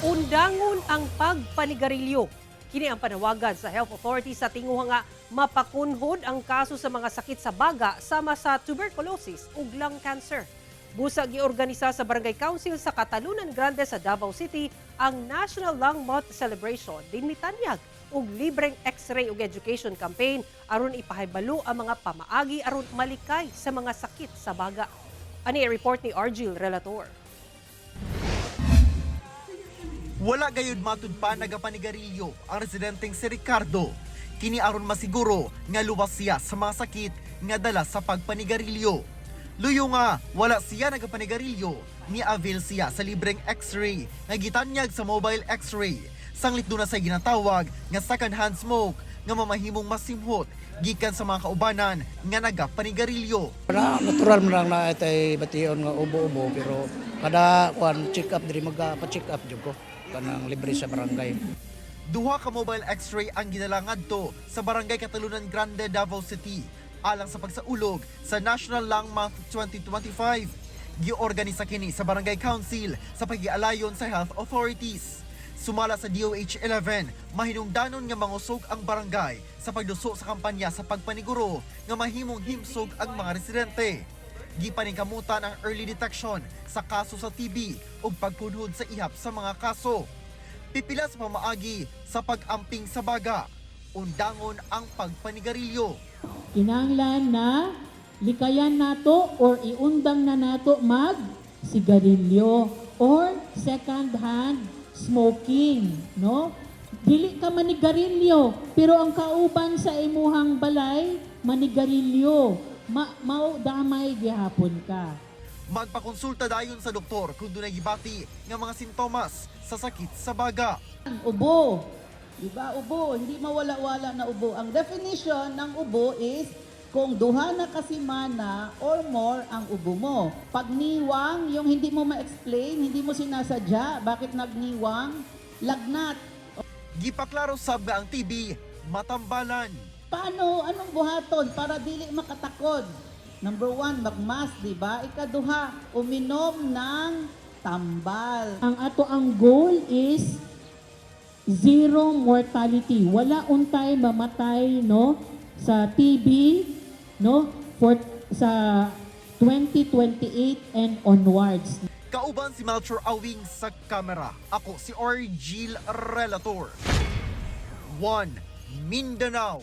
Undangon ang pagpanigarilyo. Kini ang panawagan sa health authorities sa tinguha nga mapakunhod ang kaso sa mga sakit sa baga sama sa tuberculosis ug lung cancer. Busa giorganisa sa Barangay Council sa Catalunan Grande sa Davao City ang National Lung Month Celebration din mitanyag ug libreng X-ray ug education campaign aron ipahibalo ang mga pamaagi aron malikay sa mga sakit sa baga. Ani report ni Argil Relator. Wala gayud matud pa nagapanigarilyo ang residenteng si Ricardo. Kini aron masiguro nga luwas siya sa mga sakit nga dala sa pagpanigarilyo. Luyo nga wala siya nagapanigarilyo, ni-avail siya sa libreng X-ray nga gitanyag sa mobile X-ray. Sanglit doon na sa ginatawag nga second-hand smoke nga mamahimong masimhot gikan sa mga kaubanan nga nagapanigarilyo. Natural mo lang na itay bation nga ubo-ubo pero kada check up diri magpa-check up jud ko kanang libre sa barangay. Duha ka mobile X-ray ang ginala ngadto sa Barangay Catalunan Grande, Davao City alang sa pagsaulog sa National Lung Month 2025. Giorganisa kini sa Barangay Council sa pag-ialayon sa health authorities. Sumala sa DOH-11, mahinungdanon nga mangusog ang barangay sa pagduso sa kampanya sa pagpaniguro nga mahimong himsog ang mga residente. Gipaningkamutan ang early detection sa kaso sa TB ug pagpunhod sa ihap sa mga kaso. Pipila sa pamaagi sa pag-amping sa baga, undangon ang pagpanigarilyo. Kinahanglan na likayan nato or iundang na nato mag sigarilyo or second hand smoking, no? Dili ka manigarilyo, pero ang kauban sa imuhang balay manigarilyo. Mao damay gihapon ka. Magpakonsulta dayon sa doktor kung dunay gibati nga mga sintomas sa sakit sa baga. Ubo. Diba? Ubo. Hindi mawala-wala na ubo. Ang definition ng ubo is kung duha na kasimana or more ang ubo mo. Pag niwang, yung hindi mo ma-explain, hindi mo sinasadya, bakit nagniwang, lagnat. Gipaklaro sab nga ang TB matambalan. Paano? Anong buhaton para dili makatakod? Number 1, magmask, di ba? Ikaduha, uminom ng tambal. Ang ato ang goal is zero mortality. Wala untay mamatay no sa TB no for sa 2028 and onwards. Kauban si Melchor Awing sa kamera. Ako si Argil Relator. 1 Mindanao.